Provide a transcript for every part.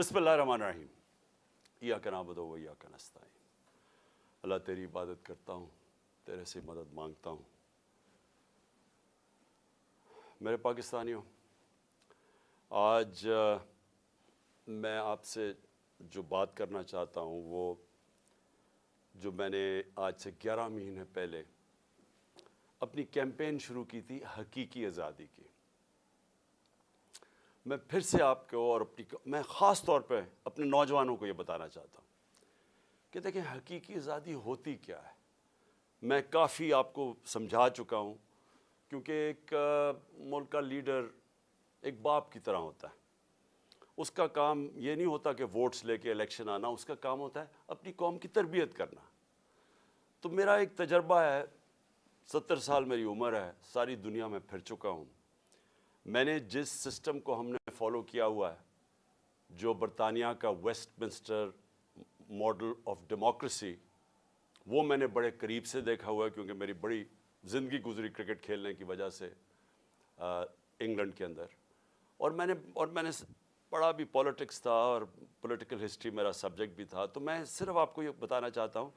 بسم اللہ الرحمن الرحیم ایاک نعبد و ایاک نستعین۔ اللہ تیری عبادت کرتا ہوں، تیرے سے مدد مانگتا ہوں۔ میرے پاکستانیوں، آج میں آپ سے جو بات کرنا چاہتا ہوں وہ جو میں نے آج سے 11 مہینے پہلے اپنی کیمپین شروع کی تھی حقیقی آزادی کی، میں پھر سے آپ کو اور میں خاص طور پہ اپنے نوجوانوں کو یہ بتانا چاہتا ہوں کہ دیکھیں حقیقی آزادی ہوتی کیا ہے۔ میں کافی آپ کو سمجھا چکا ہوں، کیونکہ ایک ملک کا لیڈر ایک باپ کی طرح ہوتا ہے۔ اس کا کام یہ نہیں ہوتا کہ ووٹس لے کے الیکشن آنا، اس کا کام ہوتا ہے اپنی قوم کی تربیت کرنا۔ تو میرا ایک تجربہ ہے، 70 سال میری عمر ہے، ساری دنیا میں پھر چکا ہوں۔ میں نے جس سسٹم کو ہم نے فالو کیا ہوا ہے، جو برطانیہ کا Westminster model of democracy, وہ میں نے بڑے قریب سے دیکھا ہوا ہے، کیونکہ میری بڑی زندگی گزری کرکٹ کھیلنے کی وجہ سے انگلینڈ کے اندر، اور میں نے پڑھا بھی پولیٹکس تھا اور پولیٹیکل ہسٹری میرا سبجیکٹ بھی تھا۔ تو میں صرف آپ کو یہ بتانا چاہتا ہوں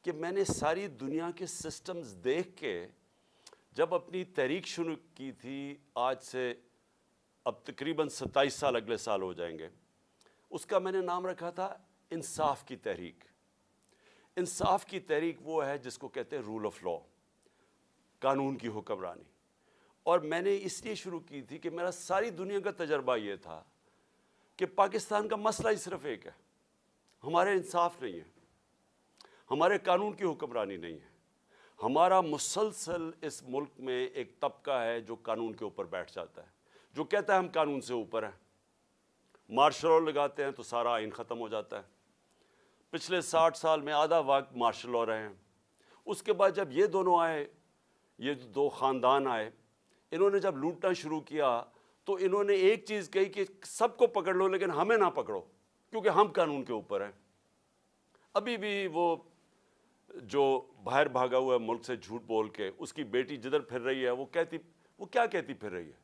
کہ میں نے ساری دنیا کے سسٹمز دیکھ کے جب اپنی تحریک شروع کی تھی، آج سے اب تقریباً 27 سال اگلے سال ہو جائیں گے، اس کا میں نے نام رکھا تھا انصاف کی تحریک۔ انصاف کی تحریک وہ ہے جس کو کہتے ہیں رول آف لا، قانون کی حکمرانی۔ اور میں نے اس لیے شروع کی تھی کہ میرا ساری دنیا کا تجربہ یہ تھا کہ پاکستان کا مسئلہ ہی صرف ایک ہے، ہمارے انصاف نہیں ہے، ہمارے قانون کی حکمرانی نہیں ہے۔ ہمارا مسلسل اس ملک میں ایک طبقہ ہے جو قانون کے اوپر بیٹھ جاتا ہے، جو کہتا ہے ہم قانون سے اوپر ہیں۔ مارشل لا لگاتے ہیں تو سارا آئین ختم ہو جاتا ہے۔ پچھلے 60 سال میں آدھا وقت مارشل لا رہے ہیں۔ اس کے بعد جب یہ دونوں آئے، یہ دو خاندان آئے، انہوں نے جب لوٹنا شروع کیا تو انہوں نے ایک چیز کہی کہ سب کو پکڑ لو لیکن ہمیں نہ پکڑو، کیونکہ ہم قانون کے اوپر ہیں۔ ابھی بھی وہ جو باہر بھاگا ہوا ہے ملک سے جھوٹ بول کے، اس کی بیٹی جدھر پھر رہی ہے وہ کیا کہتی پھر رہی ہے،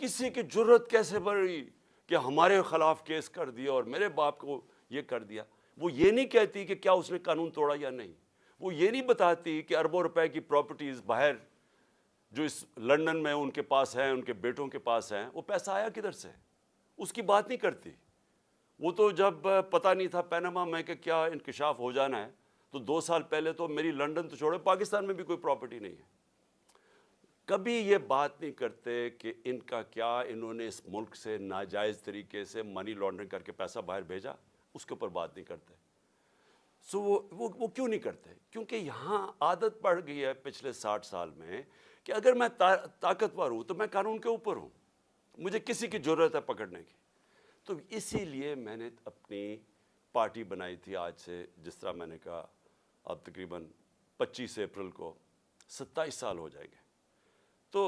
کسی کی جرت کیسے بڑھی کہ ہمارے خلاف کیس کر دیا اور میرے باپ کو یہ کر دیا۔ وہ یہ نہیں کہتی کہ کیا اس نے قانون توڑا یا نہیں، وہ یہ نہیں بتاتی کہ اربوں روپے کی پراپرٹیز باہر جو اس لندن میں ان کے پاس ہیں، ان کے بیٹوں کے پاس ہیں، وہ پیسہ آیا کدھر سے، اس کی بات نہیں کرتی۔ وہ تو جب پتہ نہیں تھا پیناما میں کہ کیا انکشاف ہو جانا ہے، تو 2 سال پہلے تو میری لندن تو چھوڑے پاکستان میں بھی کوئی پراپرٹی نہیں ہے۔ کبھی یہ بات نہیں کرتے کہ ان کا کیا انہوں نے اس ملک سے ناجائز طریقے سے منی لانڈرنگ کر کے پیسہ باہر بھیجا، اس کے اوپر بات نہیں کرتے۔ سو وہ کیوں نہیں کرتے؟ کیونکہ یہاں عادت پڑ گئی ہے پچھلے 60 سال میں کہ اگر میں طاقتور ہوں تو میں قانون کے اوپر ہوں، مجھے کسی کی ضرورت ہے پکڑنے کی۔ تو اسی لیے میں نے اپنی پارٹی بنائی تھی آج سے، جس طرح میں نے کہا اب تقریباً 25 اپریل کو 27 سال ہو جائیں گے۔ تو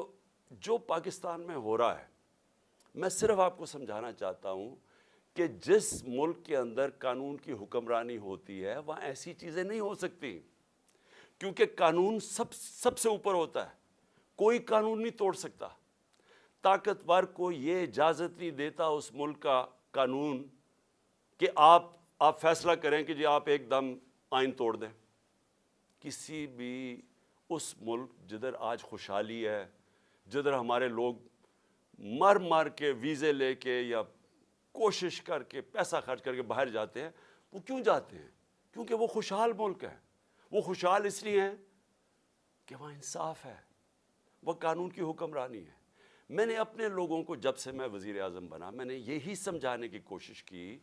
جو پاکستان میں ہو رہا ہے، میں صرف آپ کو سمجھانا چاہتا ہوں کہ جس ملک کے اندر قانون کی حکمرانی ہوتی ہے وہاں ایسی چیزیں نہیں ہو سکتی، کیونکہ قانون سب سے اوپر ہوتا ہے، کوئی قانون نہیں توڑ سکتا۔ طاقتور کو یہ اجازت نہیں دیتا اس ملک کا قانون کہ آپ فیصلہ کریں کہ جی آپ ایک دم آئین توڑ دیں۔ کسی بھی اس ملک جدھر آج خوشحالی ہے، جدھر ہمارے لوگ مر کے ویزے لے کے یا کوشش کر کے پیسہ خرچ کر کے باہر جاتے ہیں، وہ کیوں جاتے ہیں؟ کیونکہ وہ خوشحال ملک ہے۔ وہ خوشحال اس لیے ہیں کہ وہاں انصاف ہے، وہ قانون کی حکمرانی ہے۔ میں نے اپنے لوگوں کو جب سے میں وزیر اعظم بنا، میں نے یہی سمجھانے کی کوشش کی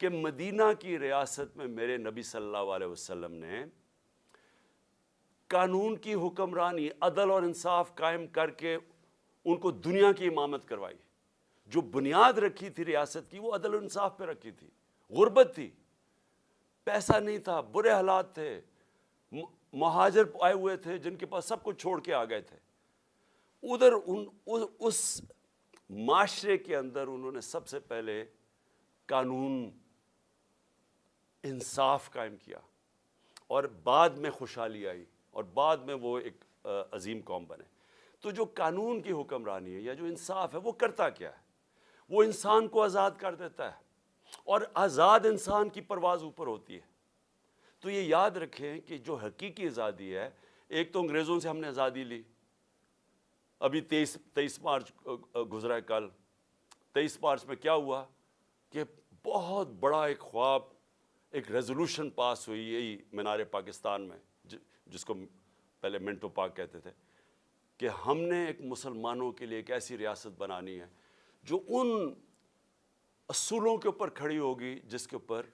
کہ مدینہ کی ریاست میں میرے نبی صلی اللہ علیہ وسلم نے قانون کی حکمرانی، عدل اور انصاف قائم کر کے ان کو دنیا کی امامت کروائی۔ جو بنیاد رکھی تھی ریاست کی، وہ عدل و انصاف پہ رکھی تھی۔ غربت تھی، پیسا نہیں تھا، برے حالات تھے، مہاجر آئے ہوئے تھے جن کے پاس سب کچھ چھوڑ کے آ گئے تھے۔ ادھر اس معاشرے کے اندر انہوں نے سب سے پہلے قانون انصاف قائم کیا، اور بعد میں خوشحالی آئی، اور بعد میں وہ ایک عظیم قوم بنے۔ تو جو قانون کی حکمرانی ہے یا جو انصاف ہے، وہ کرتا کیا ہے؟ وہ انسان کو آزاد کر دیتا ہے۔ اور آزاد انسان کی پرواز اوپر ہوتی ہے۔ تو یہ یاد رکھیں کہ جو حقیقی آزادی ہے، ایک تو انگریزوں سے ہم نے آزادی لی، ابھی 23 مارچ گزرا ہے کل، 23 مارچ میں کیا ہوا کہ بہت بڑا ایک خواب، ایک ریزولوشن پاس ہوئی یہی مینار پاکستان میں، جس کو پہلے منٹو پارک کہتے تھے، کہ ہم نے ایک مسلمانوں کے لیے ایک ایسی ریاست بنانی ہے جو ان اصولوں کے اوپر کھڑی ہوگی جس کے اوپر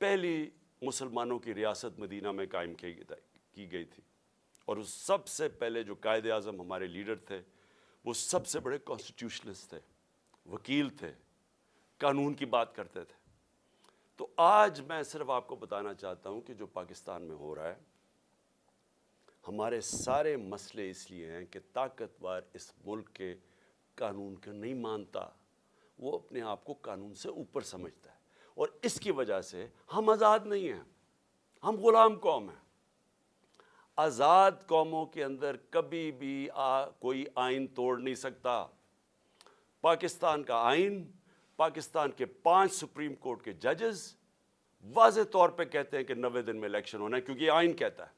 پہلی مسلمانوں کی ریاست مدینہ میں قائم کی گئی تھی۔ اور اس سب سے پہلے جو قائد اعظم ہمارے لیڈر تھے، وہ سب سے بڑے کانسٹیٹیوشنسٹ تھے، وکیل تھے، قانون کی بات کرتے تھے۔ تو آج میں صرف آپ کو بتانا چاہتا ہوں کہ جو پاکستان میں ہو رہا ہے، ہمارے سارے مسئلے اس لیے ہیں کہ طاقتور اس ملک کے قانون کو نہیں مانتا، وہ اپنے آپ کو قانون سے اوپر سمجھتا ہے، اور اس کی وجہ سے ہم آزاد نہیں ہیں، ہم غلام قوم ہیں۔ آزاد قوموں کے اندر کبھی بھی کوئی آئین توڑ نہیں سکتا۔ پاکستان کا آئین، پاکستان کے 5 سپریم کورٹ کے ججز واضح طور پہ کہتے ہیں کہ 90 دن میں الیکشن ہونا ہے، کیونکہ یہ آئین کہتا ہے۔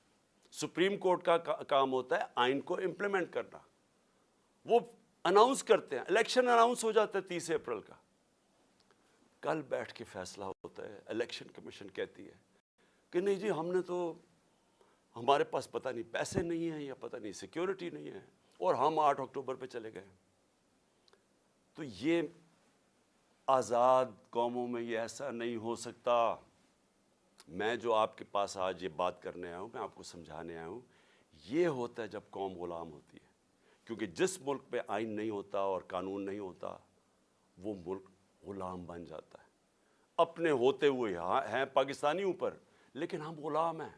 سپریم کورٹ کا کام ہوتا ہے آئین کو امپلیمنٹ کرنا۔ وہ اناؤنس کرتے ہیں، الیکشن اناؤنس ہو جاتا ہے 30 اپریل کا، کل بیٹھ کے فیصلہ ہوتا ہے۔ الیکشن کمیشن کہتی ہے کہ نہیں جی، ہم نے تو، ہمارے پاس پتہ نہیں پیسے نہیں ہیں یا پتہ نہیں سیکیورٹی نہیں ہے، اور ہم 8 اکتوبر پہ چلے گئے۔ تو یہ آزاد قوموں میں یہ ایسا نہیں ہو سکتا۔ میں جو آپ کے پاس آج یہ بات کرنے آیا ہوں، میں آپ کو سمجھانے آیا ہوں، یہ ہوتا ہے جب قوم غلام ہوتی ہے، کیونکہ جس ملک پہ آئین نہیں ہوتا اور قانون نہیں ہوتا، وہ ملک غلام بن جاتا ہے۔ اپنے ہوتے ہوئے ہیں پاکستانی اوپر، لیکن ہم غلام ہیں،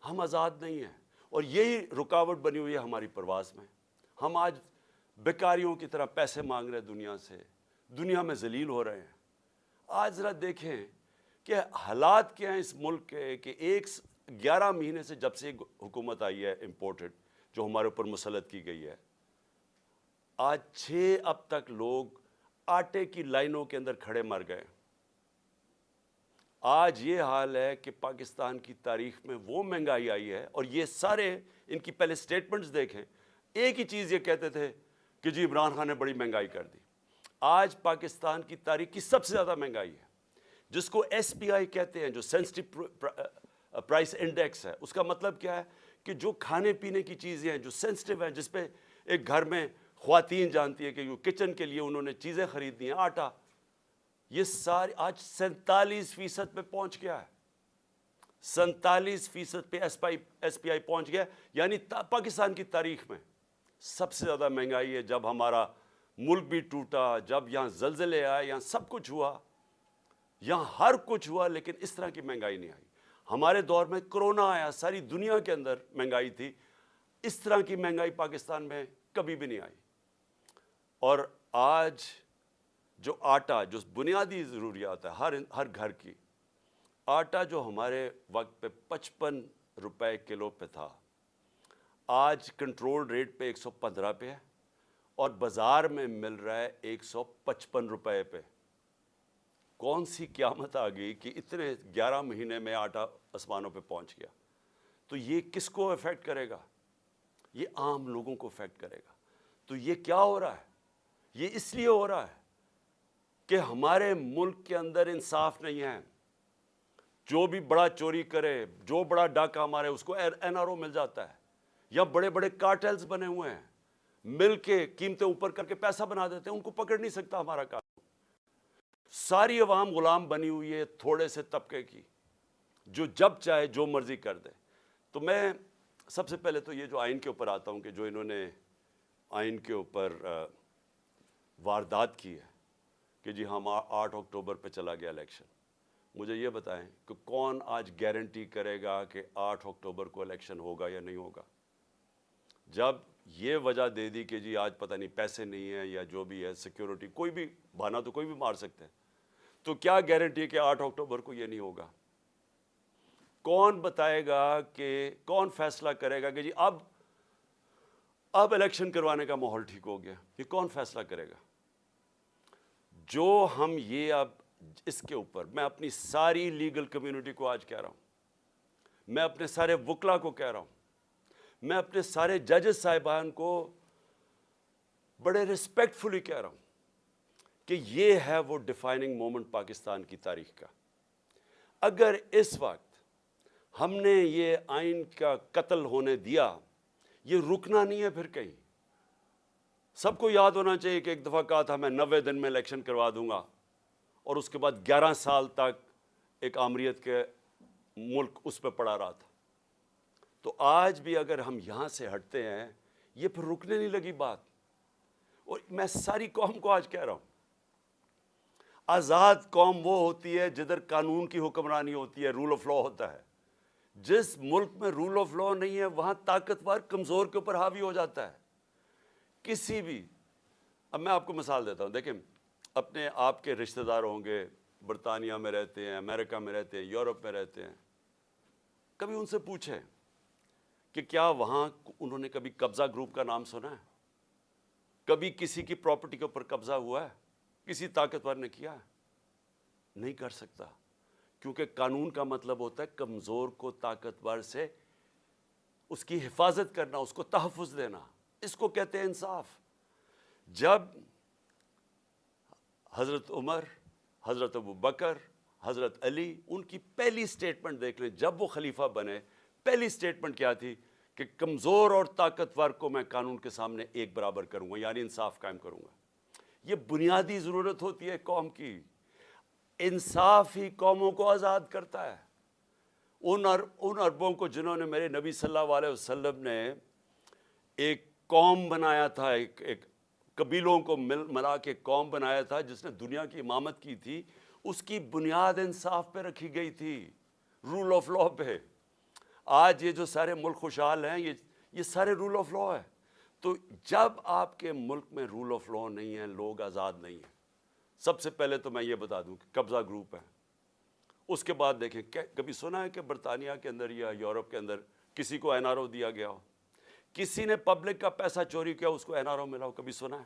ہم آزاد نہیں ہیں، اور یہی رکاوٹ بنی ہوئی ہے ہماری پرواز میں۔ ہم آج بیکاریوں کی طرح پیسے مانگ رہے ہیں دنیا سے، دنیا میں ذلیل ہو رہے ہیں۔ آج ذرا دیکھیں کہ حالات کیا ہیں اس ملک کے، کہ 11 مہینے سے جب سے حکومت آئی ہے امپورٹڈ، جو ہمارے اوپر مسلط کی گئی ہے، آج 6 اب تک لوگ آٹے کی لائنوں کے اندر کھڑے مر گئے۔ آج یہ حال ہے کہ پاکستان کی تاریخ میں وہ مہنگائی آئی ہے، اور یہ سارے ان کی پہلے سٹیٹمنٹس دیکھیں، ایک ہی چیز یہ کہتے تھے کہ جی عمران خان نے بڑی مہنگائی کر دی۔ آج پاکستان کی تاریخ کی سب سے زیادہ مہنگائی ہے، جس کو ایس پی آئی کہتے ہیں، جو سینسٹیو پرائس انڈیکس ہے۔ اس کا مطلب کیا ہے کہ جو کھانے پینے کی چیزیں ہیں، جو سینسٹیو ہیں، جس پہ ایک گھر میں خواتین جانتی ہے کہ جو کچن کے لیے انہوں نے چیزیں خریدنی ہیں، آٹا، یہ ساری آج 47% پہ پہنچ گیا ہے۔ 47% پہ ایس پی آئی پہنچ گیا، یعنی پاکستان کی تاریخ میں سب سے زیادہ مہنگائی ہے۔ جب ہمارا ملک بھی ٹوٹا، جب یہاں زلزلے آئے، یہاں سب کچھ ہوا، یہاں ہر کچھ ہوا، لیکن اس طرح کی مہنگائی نہیں آئی۔ ہمارے دور میں کرونا آیا، ساری دنیا کے اندر مہنگائی تھی، اس طرح کی مہنگائی پاکستان میں کبھی بھی نہیں آئی۔ اور آج جو آٹا، جو بنیادی ضروریات ہے ہر گھر کی، آٹا جو ہمارے وقت پہ 55 روپے کلو پہ تھا، آج کنٹرول ریٹ پہ 115 پہ ہے، اور بازار میں مل رہا ہے 155 روپے پہ۔ کون سی قیامت آ گئی کہ اتنے 11 مہینے میں آٹا آسمانوں پہ پہنچ گیا؟ تو یہ کس کو افیکٹ کرے گا؟ یہ عام لوگوں کو افیکٹ کرے گا۔ تو یہ کیا ہو رہا ہے؟ یہ اس لیے ہو رہا ہے کہ ہمارے ملک کے اندر انصاف نہیں ہے۔ جو بھی بڑا چوری کرے، جو بڑا ڈاکہ مارے، اس کو این آر او مل جاتا ہے، یا بڑے بڑے کارٹلز بنے ہوئے ہیں، مل کے قیمتیں اوپر کر کے پیسہ بنا دیتے ہیں، ان کو پکڑ نہیں سکتا ہمارا کام۔ ساری عوام غلام بنی ہوئی ہے تھوڑے سے طبقے کی، جو جب چاہے جو مرضی کر دے۔ تو میں سب سے پہلے تو یہ جو آئین کے اوپر آتا ہوں، کہ جو انہوں نے آئین کے اوپر واردات کی ہے کہ جی ہم 8 اکتوبر پہ چلا گیا الیکشن، مجھے یہ بتائیں کہ کون آج گارنٹی کرے گا کہ 8 اکتوبر کو الیکشن ہوگا یا نہیں ہوگا؟ جب یہ وجہ دے دی کہ جی آج پتہ نہیں پیسے نہیں ہیں یا جو بھی ہے، سیکیورٹی، کوئی بھی بہانہ تو کوئی بھی مار سکتے ہیں، تو کیا گارنٹی ہے کہ 8 اکتوبر کو یہ نہیں ہوگا؟ کون بتائے گا کہ کون فیصلہ کرے گا کہ جی اب الیکشن کروانے کا ماحول ٹھیک ہو گیا؟ یہ کون فیصلہ کرے گا؟ جو ہم یہ اب اس کے اوپر میں اپنی ساری لیگل کمیونٹی کو آج کہہ رہا ہوں, میں اپنے سارے وکلا کو کہہ رہا ہوں, میں اپنے سارے ججز صاحبان کو بڑے ریسپیکٹفلی کہہ رہا ہوں کہ یہ ہے وہ ڈیفائننگ مومنٹ پاکستان کی تاریخ کا. اگر اس وقت ہم نے یہ آئین کا قتل ہونے دیا, یہ رکنا نہیں ہے پھر کہیں. سب کو یاد ہونا چاہیے کہ ایک دفعہ کہا تھا میں 90 دن میں الیکشن کروا دوں گا, اور اس کے بعد 11 سال تک ایک آمریت کے ملک اس پہ پڑا رہا تھا. تو آج بھی اگر ہم یہاں سے ہٹتے ہیں, یہ پھر رکنے نہیں لگی بات. اور میں ساری قوم کو آج کہہ رہا ہوں, آزاد قوم وہ ہوتی ہے جدھر قانون کی حکمرانی ہوتی ہے, رول آف لا ہوتا ہے. جس ملک میں رول آف لا نہیں ہے وہاں طاقتور کمزور کے اوپر حاوی ہو جاتا ہے. کسی بھی, اب میں آپ کو مثال دیتا ہوں, دیکھیں اپنے آپ کے رشتہ دار ہوں گے, برطانیہ میں رہتے ہیں, امریکہ میں رہتے ہیں, یورپ میں رہتے ہیں, کبھی ان سے پوچھیں کہ کیا وہاں انہوں نے کبھی قبضہ گروپ کا نام سنا ہے؟ کبھی کسی کی پراپرٹی کے اوپر قبضہ ہوا ہے؟ کسی طاقتور نے کیا ہے؟ نہیں کر سکتا, کیونکہ قانون کا مطلب ہوتا ہے کمزور کو طاقتور سے اس کی حفاظت کرنا, اس کو تحفظ دینا. اس کو کہتے ہیں انصاف. جب حضرت عمر, حضرت ابو بکر, حضرت علی, ان کی پہلی سٹیٹمنٹ دیکھ لیں, جب وہ خلیفہ بنے پہلی سٹیٹمنٹ کیا تھی کہ کمزور اور طاقتور کو میں قانون کے سامنے ایک برابر کروں گا, یعنی انصاف قائم کروں گا. یہ بنیادی ضرورت ہوتی ہے قوم کی. انصاف ہی قوموں کو آزاد کرتا ہے. ان عربوں کو جنہوں نے میرے نبی صلی اللہ علیہ وسلم نے ایک قوم بنایا تھا, ایک قبیلوں کو ملا کے قوم بنایا تھا جس نے دنیا کی امامت کی تھی, اس کی بنیاد انصاف پہ رکھی گئی تھی, رول آف لا پہ. آج یہ جو سارے ملک خوشحال ہیں یہ سارے رول آف لا ہے. تو جب آپ کے ملک میں رول آف لا نہیں ہے, لوگ آزاد نہیں ہیں. سب سے پہلے تو میں یہ بتا دوں کہ قبضہ گروپ ہے. اس کے بعد دیکھیں, کبھی سنا ہے کہ برطانیہ کے اندر یا یورپ کے اندر کسی کو این آر او دیا گیا ہو؟ کسی نے پبلک کا پیسہ چوری کیا اس کو این آر او ملا ہو؟ کبھی سنا ہے؟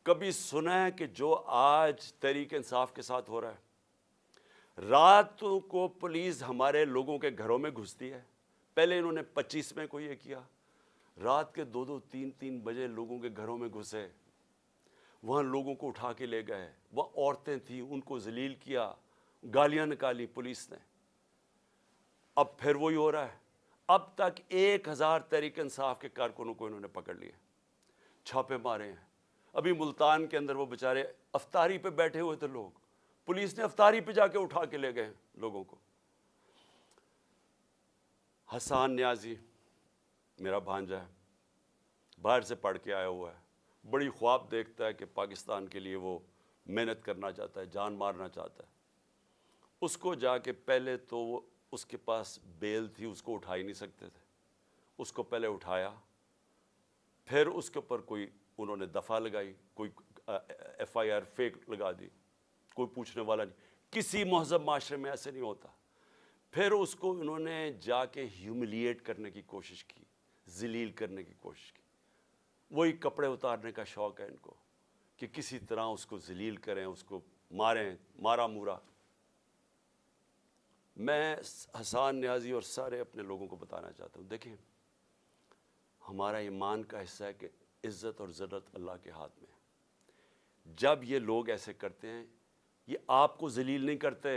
کبھی سنا ہے کہ جو آج تحریک انصاف کے ساتھ ہو رہا ہے, راتوں کو پولیس ہمارے لوگوں کے گھروں میں گھستی ہے. پہلے انہوں نے 25 میں کو یہ کیا, رات کے 2-2, 3-3 بجے لوگوں کے گھروں میں گھسے, وہاں لوگوں کو اٹھا کے لے گئے. وہ عورتیں تھیں, ان کو ذلیل کیا, گالیاں نکالی پولیس نے. اب پھر وہی ہو رہا ہے. اب تک 1000 تحریک انصاف کے کارکنوں کو انہوں نے پکڑ لیا, چھاپے مارے ہیں. ابھی ملتان کے اندر وہ بیچارے افطاری پہ بیٹھے ہوئے تھے لوگ, پولیس نے افطاری پہ جا کے اٹھا کے لے گئے لوگوں کو. حسان نیازی میرا بھانجا ہے, باہر سے پڑھ کے آیا ہوا ہے, بڑی خواب دیکھتا ہے کہ پاکستان کے لیے وہ محنت کرنا چاہتا ہے, جان مارنا چاہتا ہے. اس کو جا کے پہلے تو وہ اس کے پاس بیل تھی, اس کو اٹھا ہی نہیں سکتے تھے, اس کو پہلے اٹھایا, پھر اس کے اوپر کوئی انہوں نے دفعہ لگائی, کوئی ایف آئی آر فیک لگا دی, کوئی پوچھنے والا نہیں. کسی مہذب معاشرے میں ایسے نہیں ہوتا. پھر اس کو انہوں نے جا کے ہیوملیٹ کرنے کی کوشش کی, ذلیل کرنے کی کوشش کی. وہی کپڑے اتارنے کا شوق ہے ان کو کہ کسی طرح اس کو ذلیل کریں, اس کو ماریں, مارا مورا. میں حسان نیازی اور سارے اپنے لوگوں کو بتانا چاہتا ہوں, دیکھیں ہمارا ایمان کا حصہ ہے کہ عزت اور ذلت اللہ کے ہاتھ میں ہے. جب یہ لوگ ایسے کرتے ہیں, یہ آپ کو ذلیل نہیں کرتے.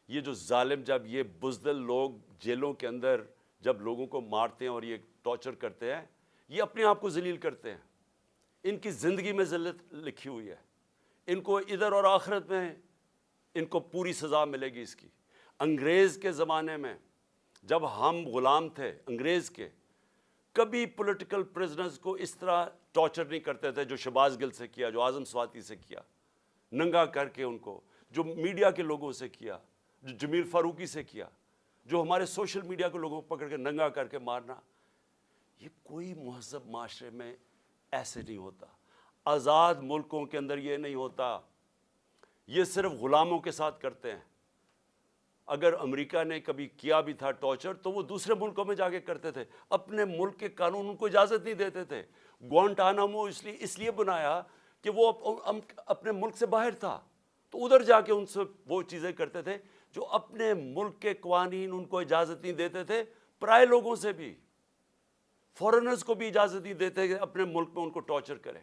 یہ جو ظالم, جب یہ بزدل لوگ جیلوں کے اندر جب لوگوں کو مارتے ہیں اور یہ ٹارچر کرتے ہیں, یہ اپنے آپ کو ذلیل کرتے ہیں. ان کی زندگی میں ذلت لکھی ہوئی ہے, ان کو ادھر اور آخرت میں ان کو پوری سزا ملے گی اس کی. انگریز کے زمانے میں جب ہم غلام تھے انگریز کے, کبھی پولیٹیکل پرزنرز کو اس طرح ٹارچر نہیں کرتے تھے جو شہباز گل سے کیا, جو اعظم سواتی سے کیا, ننگا کر کے ان کو, جو میڈیا کے لوگوں سے کیا, جو جمیل فاروقی سے کیا, جو ہمارے سوشل میڈیا کے لوگوں کو پکڑ کے ننگا کر کے مارنا. یہ کوئی مہذب معاشرے میں ایسے نہیں ہوتا. آزاد ملکوں کے اندر یہ نہیں ہوتا. یہ صرف غلاموں کے ساتھ کرتے ہیں. اگر امریکہ نے کبھی کیا بھی تھا ٹارچر تو وہ دوسرے ملکوں میں جا کے کرتے تھے. اپنے ملک کے قانون ان کو اجازت نہیں دیتے تھے. گوانٹانامو اس لیے بنایا کہ وہ اپنے ملک سے باہر تھا. تو ادھر جا کے ان سے وہ چیزیں کرتے تھے جو اپنے ملک کے قوانین ان کو اجازت نہیں دیتے تھے، پرائے لوگوں سے بھی، فورنرز کو بھی اجازت نہیں دیتے کہ اپنے ملک میں ان کو ٹارچر کریں۔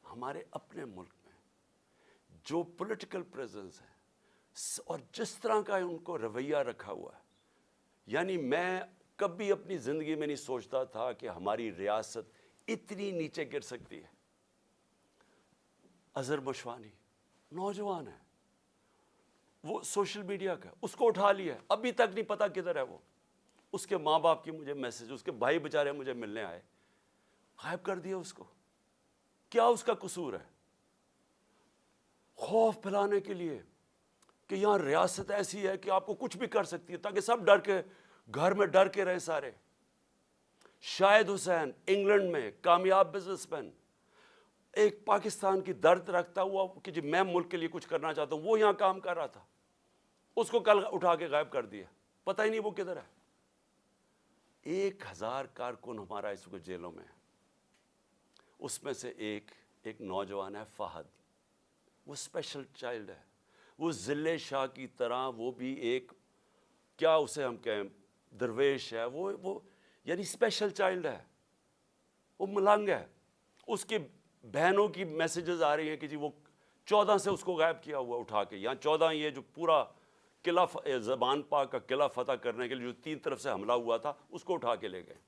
ہمارے اپنے ملک میں جو پولیٹیکل پریزنس ہے اور جس طرح کا ان کو رویہ رکھا ہوا ہے، یعنی میں کبھی اپنی زندگی میں نہیں سوچتا تھا کہ ہماری ریاست اتنی نیچے گر سکتی ہے۔ اظہر مشوانی نوجوان ہے، وہ سوشل میڈیا کا، اس کو اٹھا لیا ہے، ابھی تک نہیں پتا کدھر ہے وہ۔ اس کے ماں باپ کی مجھے میسج، اس کے بھائی بیچارے مجھے ملنے آئے، غائب کر دیا اس کو۔ کیا اس کا قصور ہے؟ خوف پھیلانے کے لیے کہ یہاں ریاست ایسی ہے کہ آپ کو کچھ بھی کر سکتی ہے، تاکہ سب ڈر کے گھر میں ڈر کے رہے سارے۔ شاہد حسین انگلینڈ میں کامیاب بزنس مین، ایک پاکستان کی درد رکھتا ہوا کہ جی میں ملک کے لیے کچھ کرنا چاہتا ہوں، وہ یہاں کام کر رہا تھا، اس کو کل اٹھا کے غائب کر دیا، پتہ ہی نہیں وہ کدھر ہے۔ 1000 کارکن ہمارا اس وقت جیلوں میں ہے، اس میں سے ایک نوجوان ہے فہد، وہ اسپیشل چائلڈ ہے، وہ ضلع شاہ کی طرح، وہ بھی ایک کیا اسے ہم کہیں درویش ہے، وہ یعنی اسپیشل چائلڈ ہے، وہ ملنگ ہے۔ اس کی بہنوں کی میسیجز آ رہی ہیں کہ جی وہ 14 سے اس کو غائب کیا ہوا اٹھا کے، یہاں 14 یہ جو پورا قلعہ زبان پاک کا قلعہ فتح کرنے کے لیے جو 3 طرف سے حملہ ہوا تھا، اس کو اٹھا کے لے گئے۔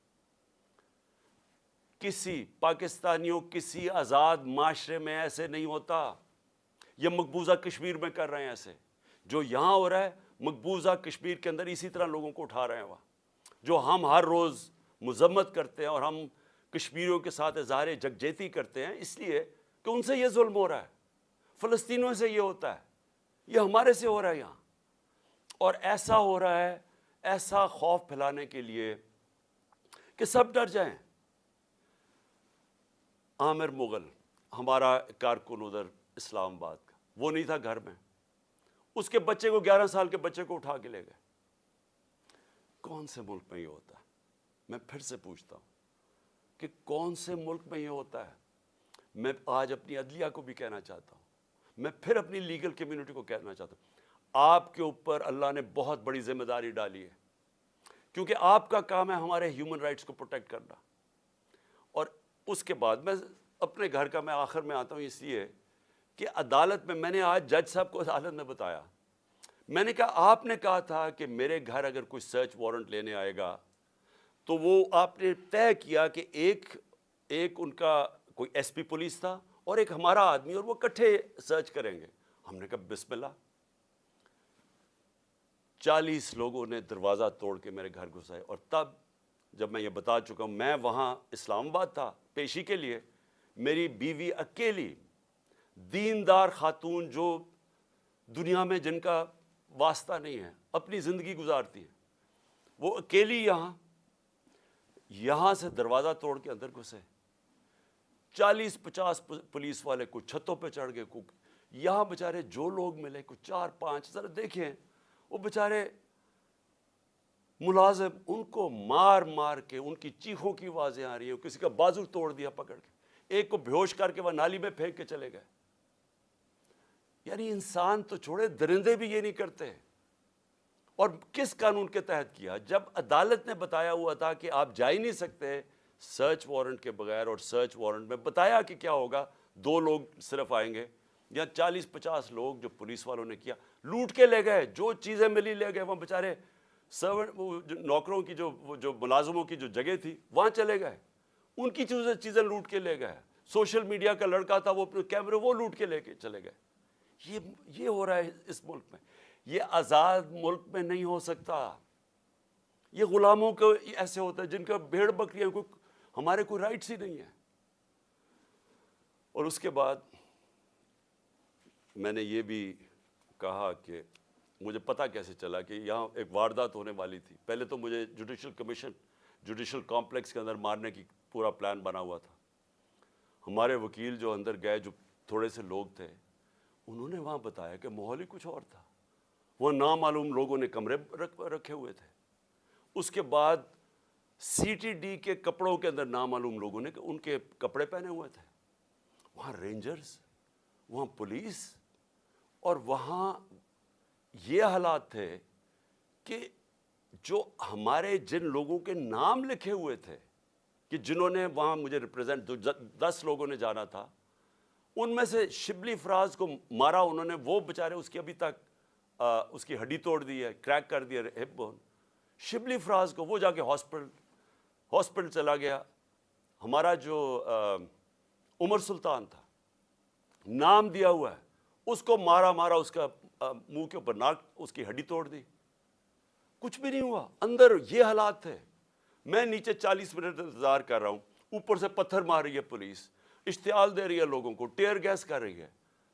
کسی پاکستانیوں کسی آزاد معاشرے میں ایسے نہیں ہوتا، یہ مقبوضہ کشمیر میں کر رہے ہیں ایسے، جو یہاں ہو رہا ہے مقبوضہ کشمیر کے اندر اسی طرح لوگوں کو اٹھا رہے ہیں وہاں، جو ہم ہر روز مذمت کرتے ہیں اور ہم کشمیریوں کے ساتھ اظہار یکجہتی کرتے ہیں، اس لیے کہ ان سے یہ ظلم ہو رہا ہے، فلسطینیوں سے یہ ہوتا ہے، یہ ہمارے سے ہو رہا ہے یہاں، اور ایسا ہو رہا ہے، ایسا خوف پھیلانے کے لیے کہ سب ڈر جائیں۔ عامر مغل ہمارا کارکن ادھر اسلام آباد کا، وہ نہیں تھا گھر میں، اس کے بچے کو 11 سال کے بچے کو اٹھا کے لے گئے۔ کون سے ملک میں یہ ہوتا ہے؟ میں پھر سے پوچھتا ہوں کہ کون سے ملک میں یہ ہوتا ہے؟ میں آج اپنی عدلیہ کو بھی کہنا چاہتا ہوں، میں پھر اپنی لیگل کمیونٹی کو کہنا چاہتا ہوں، آپ کے اوپر اللہ نے بہت بڑی ذمہ داری ڈالی ہے، کیونکہ آپ کا کام ہے ہمارے ہیومن رائٹس کو پروٹیکٹ کرنا۔ اور اس کے بعد میں اپنے گھر کا میں آخر میں آتا ہوں اس لیے کہ عدالت میں نے آج جج صاحب کو عدالت میں بتایا، میں نے کہا آپ نے کہا تھا کہ میرے گھر اگر کوئی سرچ وارنٹ لینے آئے گا تو وہ آپ نے طے کیا کہ ایک ان کا کوئی ایس پی پولیس تھا اور ایک ہمارا آدمی، اور وہ اکٹھے سرچ کریں گے۔ ہم نے کہا بسم اللہ۔ 40 لوگوں نے دروازہ توڑ کے میرے گھر گھسائے، اور تب جب میں یہ بتا چکا ہوں، میں وہاں اسلام آباد تھا پیشی کے لیے، میری بیوی اکیلی دیندار خاتون جو دنیا میں جن کا واسطہ نہیں ہے، اپنی زندگی گزارتی ہے، وہ اکیلی یہاں سے دروازہ توڑ کے اندر گھسے۔ 40-50 پولیس والے کو چھتوں پہ چڑھ گئے، یہاں بےچارے جو لوگ ملے کو 4-5، ذرا دیکھیں وہ بےچارے ملازم، ان کو مار مار کے، ان کی چیخوں کی آوازیں آ رہی ہیں، کسی کا بازو توڑ دیا پکڑ کے، ایک کو بیہوش کر کے وہ نالی میں پھینک کے چلے گئے۔ یعنی انسان تو چھوڑے، درندے بھی یہ نہیں کرتے۔ اور کس قانون کے تحت کیا؟ جب عدالت نے بتایا ہوا تھا کہ آپ جا ہی نہیں سکتے سرچ وارنٹ کے بغیر، اور سرچ وارنٹ میں بتایا کہ کیا ہوگا، 2 لوگ صرف آئیں گے، یا 40-50 لوگ جو پولیس والوں نے کیا، لوٹ کے لے گئے، جو چیزیں ملی لے گئے، وہ بیچارے سرونٹ نوکروں کی جو ملازموں کی جو جگہ تھی وہاں چلے گئے، ان کی چیزیں لوٹ کے لے گئے۔ سوشل میڈیا کا لڑکا تھا، وہ اپنے کیمرے وہ لوٹ کے لے کے چلے گئے۔ یہ ہو رہا ہے اس ملک میں۔ یہ آزاد ملک میں نہیں ہو سکتا۔ یہ غلاموں کو ایسے ہوتا ہے جن کا بھیڑ بکریاں، ہمارے کوئی رائٹس ہی نہیں ہے۔ اور اس کے بعد میں نے یہ بھی کہا کہ مجھے پتہ کیسے چلا کہ یہاں ایک واردات ہونے والی تھی۔ پہلے تو مجھے جوڈیشل کمپلیکس کے اندر مارنے کی پورا پلان بنا ہوا تھا۔ ہمارے وکیل جو اندر گئے، جو تھوڑے سے لوگ تھے، انہوں نے وہاں بتایا کہ ماحول ہی کچھ اور تھا، وہ نامعلوم لوگوں نے کمرے رکھے ہوئے تھے۔ اس کے بعد سی ٹی ڈی کے کپڑوں کے اندر نامعلوم لوگوں نے ان کے کپڑے پہنے ہوئے تھے، وہاں رینجرز، وہاں پولیس، اور وہاں یہ حالات تھے کہ جو ہمارے جن لوگوں کے نام لکھے ہوئے تھے کہ جنہوں نے وہاں مجھے ریپرزینٹ 10 لوگوں نے جانا تھا، ان میں سے شبلی فراز کو مارا انہوں نے، وہ بیچارے اس کی ابھی تک اس کی ہڈی توڑ دی ہے، کریک کر دیا ہپ بون. شبلی فراز کو وہ جا کے ہاسپٹل چلا گیا. ہمارا جو عمر سلطان تھا، نام دیا ہوا ہے، اس کو مارا اس کا منہ کے اوپر ناک، اس کی ہڈی توڑ دی. کچھ بھی نہیں ہوا. اندر یہ حالات تھے. میں نیچے 40 منٹ انتظار کر رہا ہوں، اوپر سے پتھر مار رہی ہے پولیس، اشتعال دے رہی ہے لوگوں کو، ٹیئر گیس کر رہی ہے.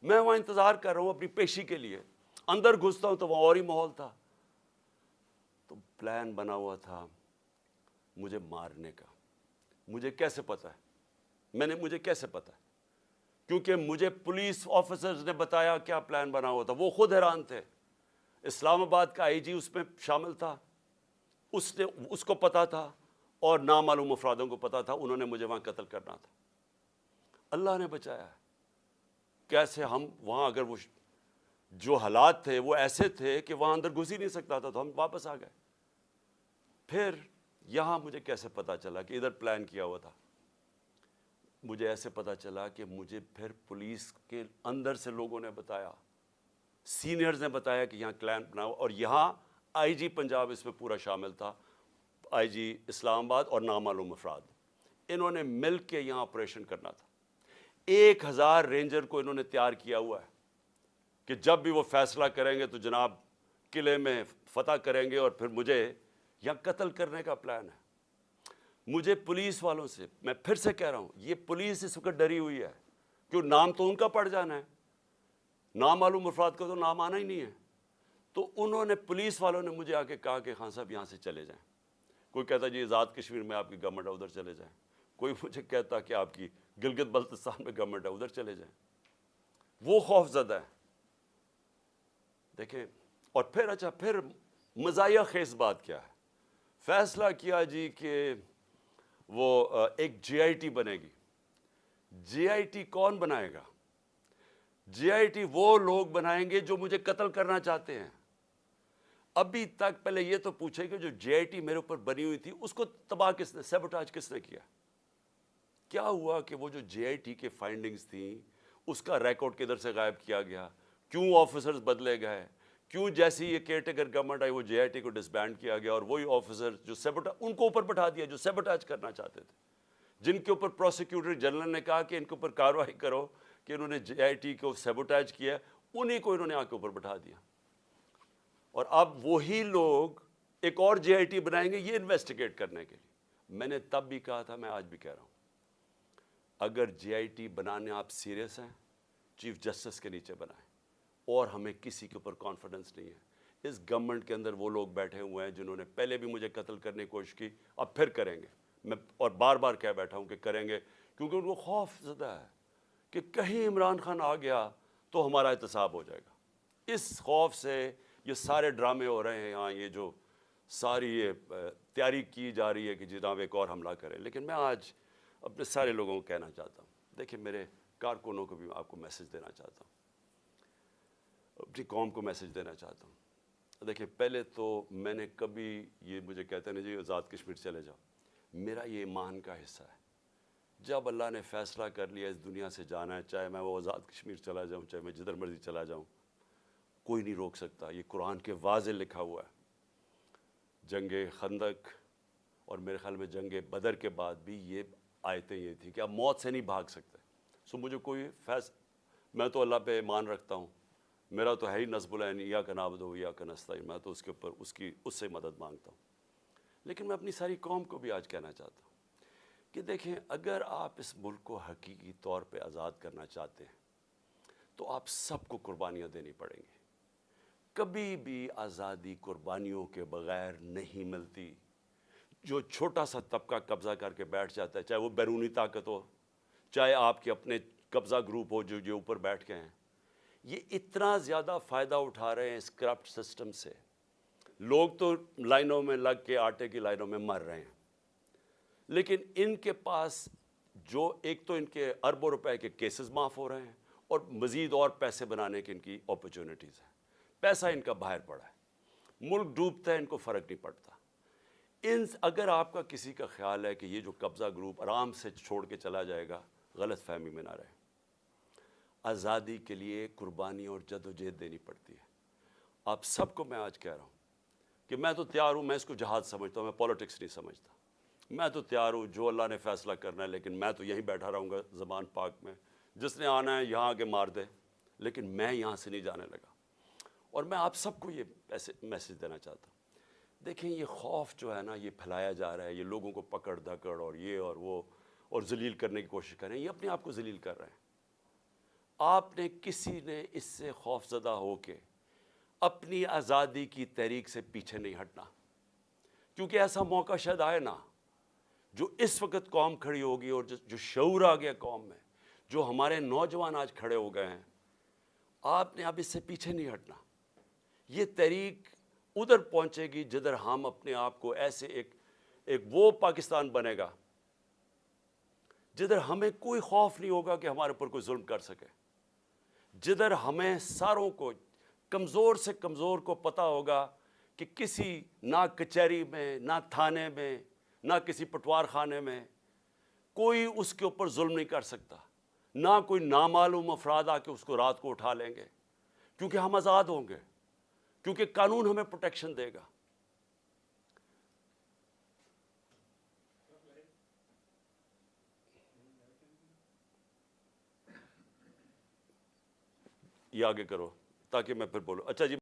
میں وہاں انتظار کر رہا ہوں اپنی پیشی کے لیے. اندر گھستا ہوں تو وہاں اور ہی ماحول تھا. تو پلان بنا ہوا تھا مجھے مارنے کا. مجھے کیسے پتا ہے؟ مجھے کیسے پتا ہے؟ کیونکہ مجھے پولیس آفیسرز نے بتایا کیا پلان بنا ہوا تھا. وہ خود حیران تھے. اسلام آباد کا آئی جی اس میں شامل تھا، اس کو پتا تھا، اور نامعلوم افرادوں کو پتا تھا. انہوں نے مجھے وہاں قتل کرنا تھا. اللہ نے بچایا. کیسے ہم وہاں، اگر وہ جو حالات تھے وہ ایسے تھے کہ وہاں اندر گھس ہی نہیں سکتا تھا، تو ہم واپس آ گئے. پھر یہاں مجھے کیسے پتا چلا کہ ادھر پلان کیا ہوا تھا؟ مجھے ایسے پتا چلا کہ مجھے پھر پولیس کے اندر سے لوگوں نے بتایا، سینئرز نے بتایا کہ یہاں پلان بناؤ. اور یہاں آئی جی پنجاب اس میں پورا شامل تھا، آئی جی اسلام آباد اور نامعلوم افراد. انہوں نے مل کے یہاں آپریشن کرنا تھا. 1000 رینجر کو انہوں نے تیار کیا ہوا ہے کہ جب بھی وہ فیصلہ کریں گے تو جناب قلعے میں فتح کریں گے، اور پھر مجھے یہاں قتل کرنے کا پلان ہے. مجھے پولیس والوں سے، میں پھر سے کہہ رہا ہوں، یہ پولیس اس وقت ڈری ہوئی ہے، کیوں نام تو ان کا پڑ جانا ہے، نامعلوم افراد کو تو نام آنا ہی نہیں ہے. تو انہوں نے، پولیس والوں نے مجھے آ کے کہا کہ خان صاحب یہاں سے چلے جائیں. کوئی کہتا جی آزاد کشمیر میں آپ کی گورنمنٹ ہے ادھر چلے جائیں. کوئی مجھے کہتا کہ آپ کی گلگت بلتستان میں گورنمنٹ ہے ادھر چلے جائیں. وہ خوف زدہ ہے. دیکھیں، اور پھر مزاحیہ خیز بات کیا ہے؟ فیصلہ کیا جی کہ وہ ایک جے آئی ٹی بنے گی. جے آئی ٹی کون بنائے گا؟ جے آئی ٹی وہ لوگ بنائیں گے جو مجھے قتل کرنا چاہتے ہیں. ابھی تک پہلے یہ تو پوچھے کہ جو جے آئی ٹی میرے اوپر بنی ہوئی تھی اس کو تباہ کس نے، سیبوٹاج کس نے کیا؟ کیا ہوا کہ وہ جو جے آئی ٹی کے فائنڈنگز تھیں اس کا ریکارڈ کدھر سے غائب کیا گیا؟ کیوں آفیسرز بدلے گئے؟ کیوں جیسی یہ کیئر ٹیکر گورنمنٹ آئی وہ جے آئی ٹی کو ڈسبینڈ کیا گیا، اور وہی آفیسر جو ان کو اوپر بٹھا دیا جو سیبوٹاج کرنا چاہتے تھے، جن کے اوپر پروسیکیوٹر جنرل نے کہا کہ ان کے اوپر کارروائی کرو کہ انہوں نے جے آئی ٹی کو سیبوٹاج کیا، انہی کو انہوں نے آ کے اوپر بٹھا دیا. اور اب وہی لوگ ایک اور جے آئی ٹی بنائیں گے یہ انویسٹیگیٹ کرنے کے لیے. میں نے تب بھی کہا تھا، میں آج بھی کہہ رہا ہوں، اگر جے آئی ٹی بنانے آپ سیریس ہیں، چیف جسٹس کے نیچے بنائیں. اور ہمیں کسی کے اوپر کانفیڈنس نہیں ہے. اس گورنمنٹ کے اندر وہ لوگ بیٹھے ہوئے ہیں جنہوں نے پہلے بھی مجھے قتل کرنے کی کوشش کی، اب پھر کریں گے. میں اور بار بار کہہ بیٹھا ہوں کہ کریں گے، کیونکہ ان کو خوف زدہ ہے کہ کہیں عمران خان آ گیا تو ہمارا احتساب ہو جائے گا. اس خوف سے یہ سارے ڈرامے ہو رہے ہیں یہاں، یہ جو ساری یہ تیاری کی جا رہی ہے کہ جناب ایک اور حملہ کریں. لیکن میں آج اپنے سارے لوگوں کو کہنا چاہتا ہوں، دیکھیں میرے کارکنوں کو بھی آپ کو میسج دینا چاہتا ہوں، اپنی قوم کو میسج دینا چاہتا ہوں. دیکھیں، پہلے تو میں نے کبھی، یہ مجھے کہتے ہیں جی آزاد کشمیر چلے جاؤ، میرا یہ ایمان کا حصہ ہے. جب اللہ نے فیصلہ کر لیا اس دنیا سے جانا ہے، چاہے میں وہ آزاد کشمیر چلا جاؤں، چاہے میں جدھر مرضی چلا جاؤں، کوئی نہیں روک سکتا. یہ قرآن کے واضح لکھا ہوا ہے. جنگ خندق اور میرے خیال میں جنگ بدر کے بعد بھی یہ آیتیں یہ تھی کہ آپ موت سے نہیں بھاگ سکتے. سو مجھے کوئی میں تو اللہ پہ ایمان رکھتا ہوں، میرا تو ہے ہی نصب العین ایاک نعبد و ایاک نستعین، میں تو اس کے اوپر اس سے مدد مانگتا ہوں. لیکن میں اپنی ساری قوم کو بھی آج کہنا چاہتا ہوں کہ دیکھیں، اگر آپ اس ملک کو حقیقی طور پہ آزاد کرنا چاہتے ہیں تو آپ سب کو قربانیاں دینی پڑیں گی. کبھی بھی آزادی قربانیوں کے بغیر نہیں ملتی. جو چھوٹا سا طبقہ قبضہ کر کے بیٹھ جاتا ہے، چاہے وہ بیرونی طاقت ہو، چاہے آپ کے اپنے قبضہ گروپ ہو جو اوپر بیٹھ کے ہیں، یہ اتنا زیادہ فائدہ اٹھا رہے ہیں اس کرپٹ سسٹم سے. لوگ تو لائنوں میں لگ کے آٹے کی لائنوں میں مر رہے ہیں، لیکن ان کے پاس جو ایک تو ان کے اربوں روپے کے کیسز معاف ہو رہے ہیں، اور مزید اور پیسے بنانے کی ان کی اپرچونٹیز ہیں. پیسہ ان کا باہر پڑا ہے, ملک ڈوبتا ہے, ان کو فرق نہیں پڑتا. اگر آپ کا کسی کا خیال ہے کہ یہ جو قبضہ گروپ آرام سے چھوڑ کے چلا جائے گا, غلط فہمی میں نہ رہے. آزادی کے لیے قربانی اور جد و جہد دینی پڑتی ہے. آپ سب کو میں آج کہہ رہا ہوں کہ میں تو تیار ہوں, میں اس کو جہاد سمجھتا ہوں, میں پولیٹکس نہیں سمجھتا. میں تو تیار ہوں, جو اللہ نے فیصلہ کرنا ہے, لیکن میں تو یہیں بیٹھا رہوں گا زمان پاک میں. جس نے آنا ہے یہاں آگے مار دے, لیکن میں یہاں سے نہیں جانے لگا. اور میں آپ سب کو یہ میسج دینا چاہتا ہوں. دیکھیں یہ خوف جو ہے نا, یہ پھیلایا جا رہا ہے, یہ لوگوں کو پکڑ دھکڑ اور یہ اور وہ اور ذلیل کرنے کی کوشش کر رہے ہیں, یہ اپنے آپ کو ذلیل کر رہے ہیں. آپ نے کسی نے اس سے خوف زدہ ہو کے اپنی آزادی کی تحریک سے پیچھے نہیں ہٹنا, کیونکہ ایسا موقع شاید آئے نا. جو اس وقت قوم کھڑی ہوگی اور جو شعور آ گیا قوم میں, جو ہمارے نوجوان آج کھڑے ہو گئے ہیں, آپ نے اب اس سے پیچھے نہیں ہٹنا. یہ تحریک ادھر پہنچے گی جدھر ہم اپنے آپ کو ایسے ایک وہ پاکستان بنے گا جدھر ہمیں کوئی خوف نہیں ہوگا کہ ہمارے اوپر کوئی ظلم کر سکے, جدھر ہمیں ساروں کو, کمزور سے کمزور کو پتہ ہوگا کہ کسی نہ کچہری میں, نہ تھانے میں, نہ کسی پٹوار خانے میں کوئی اس کے اوپر ظلم نہیں کر سکتا, نہ کوئی نامعلوم افراد آ کے اس کو رات کو اٹھا لیں گے, کیونکہ ہم آزاد ہوں گے, کیونکہ قانون ہمیں پروٹیکشن دے گا. یہ آگے کرو تاکہ میں پھر بولوں. اچھا جی.